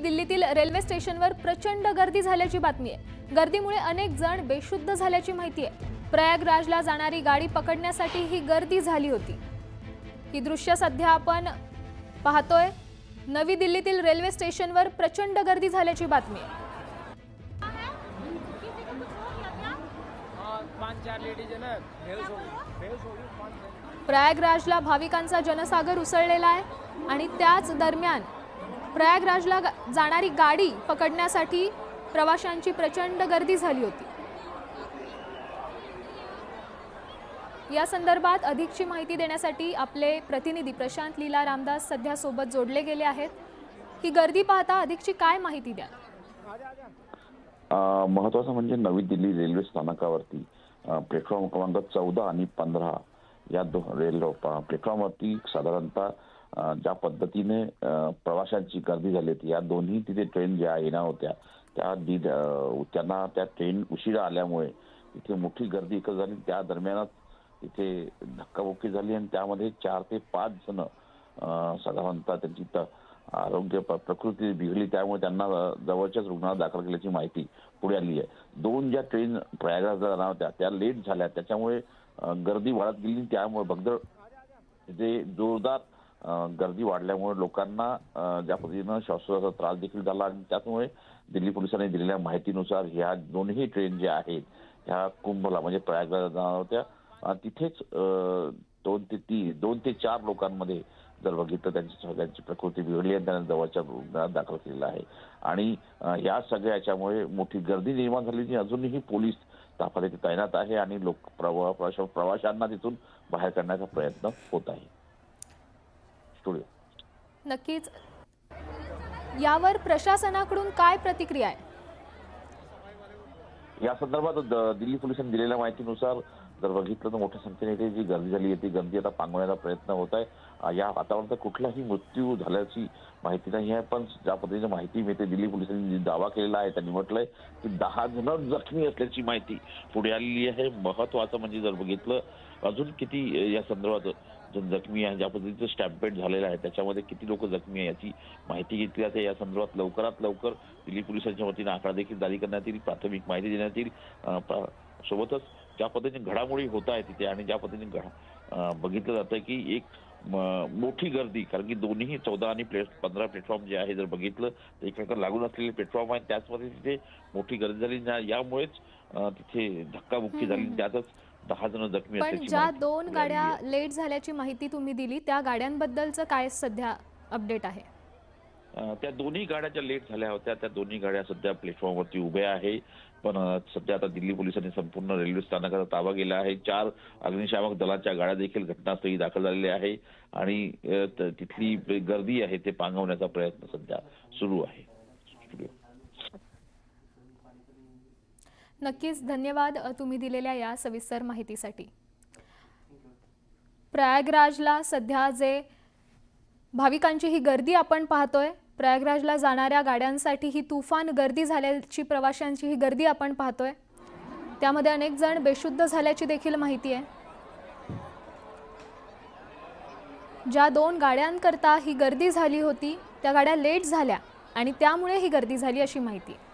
दिल्लीतील रेल्वे स्टेशनवर प्रचंड गर्दी झाल्याची बातमी आहे। गर्दीमुळे अनेक जण बेशुद्ध झाल्याची माहिती आहे। प्रयागराजला जाणारी गाडी पकडण्यासाठी ही गर्दी झाली होती। ही दृश्य सध्या आपण पाहतोय। नवी दिल्लीतील रेल्वे स्टेशनवर प्रचंड गर्दी झाल्याची बातमी आहे। प्रयागराजला भाविकांचा जनसागर उसळलेला आहे आणि त्याच दरम्यान प्रयागराजला जाणारी गाडी पकडण्यासाठी प्रवाशांची प्रचंड गर्दी झाली होती। या संदर्भात अधिकची माहिती देण्यासाठी आपले प्रतिनिधी प्रशांत लीला रामदास सध्या सोबत जोडले गेले आहेत। ही गर्दी पाहता अधिकची काय माहिती द्या? महत्त्वाचं म्हणजे नवी दिल्ली रेल्वे स्थानकावरती प्लॅटफॉर्म क्रमांक 14 आणि 15 या रेल्वे प्लॅटफॉर्मवरती साधारणतः ज्या पद्धतीने प्रवाशांची गर्दी झाली होती, या दोन्ही तिथे ट्रेन ज्या येणार होत्या त्यांना त्या ट्रेन उशिरा आल्यामुळे तिथे मोठी गर्दी एकत्र झाली। त्या दरम्यानच तिथे धक्काबुक्की झाली आणि त्यामध्ये 4 ते 5 जण साधारणतः त्यांची आरोग्य प्रकृती बिघडली, त्यामुळे त्यांना जवळच्याच रुग्णालयात दाखल केल्याची माहिती पुढे आली आहे। 2 ज्या ट्रेन प्रयागराजला जाणार होत्या त्या लेट झाल्या, त्याच्यामुळे गर्दी वाढत गेली। त्यामुळे भगदड तिथे जोरदार गर्दी वाढल्यामुळे लोकांना ज्या पद्धतीनं श्वासोच्छवासाचा त्रास देखील झाला आणि त्यामुळे दिल्ली पोलिसांनी दिलेल्या माहितीनुसार ह्या दोन्ही ट्रेन ज्या आहेत ह्या कुंभला म्हणजे प्रयागराजला जाणार होत्या। तिथेच 2 ते 4 लोकांमध्ये जर बघितलं त्यांची सगळ्यांची प्रकृती बिघडली आणि त्यांना जवळच्या रुग्णालयात दाखल केलेलं आहे। आणि या सगळ्या याच्यामुळे मोठी गर्दी निर्माण झाली, जी अजूनही पोलीस ताफा तिथे तैनात आहे आणि प्रवाशांना तिथून बाहेर काढण्याचा प्रयत्न होत आहे। स्टुडिओ नक्कीच यावर प्रशासनाकडून काय प्रतिक्रिया आहे? या संदर्भात दिल्ली पोलिसांनी दिलेल्या माहितीनुसार जर बघितलं तर मोठ्या संख्येने जी गर्दी झाली आहे ती गर्दी आता पांगवण्याचा प्रयत्न होत आहे। या वातावरणात कुठलाही मृत्यू झाल्याची माहिती नाही आहे, पण ज्या पद्धतीने माहिती मिळते दिल्ली पोलिसांनी दावा केलेला आहे त्यांनी म्हटलंय की 10 जण जखमी असल्याची माहिती पुढे आलेली आहे। महत्वाचं म्हणजे जर बघितलं अजून किती या संदर्भात जखमी आहे, ज्या पद्धतीचं स्टॅम्पेड झालेलं आहे त्याच्यामध्ये किती लोक जखमी आहे याची माहिती घेतली जाते। या संदर्भात लवकरात लवकर दिल्ली पोलिसांच्या वतीने आकडा देखील जारी करण्यात येईल, प्राथमिक माहिती देण्यात येईल। सोबतच ज्या पद्धतीने घडामोडी होत आहे तिथे आणि ज्या पद्धतीने बघितलं जातं की एक मोठी गर्दी, कारण की दोन्ही 14 आणि 15 प्लॅटफॉर्म जे आहे जर बघितलं तर एकमेकांना लागून असलेले प्लॅटफॉर्म आहे, त्याचमध्ये तिथे मोठी गर्दी झाली, यामुळेच तिथे धक्काबुक्की झाली, त्यातच 10 जण जखमी असल्याची पण ज्या 2 गाड्या लेट झाल्याची माहिती तुम्ही दिली त्या गाड्यांबद्दलचं काय सध्या अपडेट आहे? त्या दोन्ही गाड्या ज्या लेट झाल्या होत्या त्या दोन्ही गाड्या सध्या प्लॅटफॉर्मवरती उभ्या आहे, पण सध्या आता दिल्ली पोलिसांनी संपूर्ण रेल्वे स्थानकाचा ताबा गेला आहे। 4 अग्निशामक दलाच्या गाड्या देखील घटनास्थळी दाखल झालेल्या आहे आणि तिथली गर्दी आहे ते पांगवण्याचा प्रयत्न सध्या सुरू आहे। नक्कीच धन्यवाद तुम्ही दिलेल्या या सविस्तर माहितीसाठी। प्रयागराजला सध्या जे भाविकांची ही गर्दी आपण पाहतोय, प्रयागराजला जाणाऱ्या गाड्यांसाठी ही तुफान गर्दी झाल्याची प्रवाशांची ही गर्दी आपण पाहतोय, त्यामध्ये अनेक जण बेशुद्ध झाल्याची देखील माहिती आहे। ज्या 2 गाड्यांकरता ही गर्दी झाली होती त्या गाड्या लेट झाल्या आणि त्यामुळे ही गर्दी झाली अशी माहिती आहे।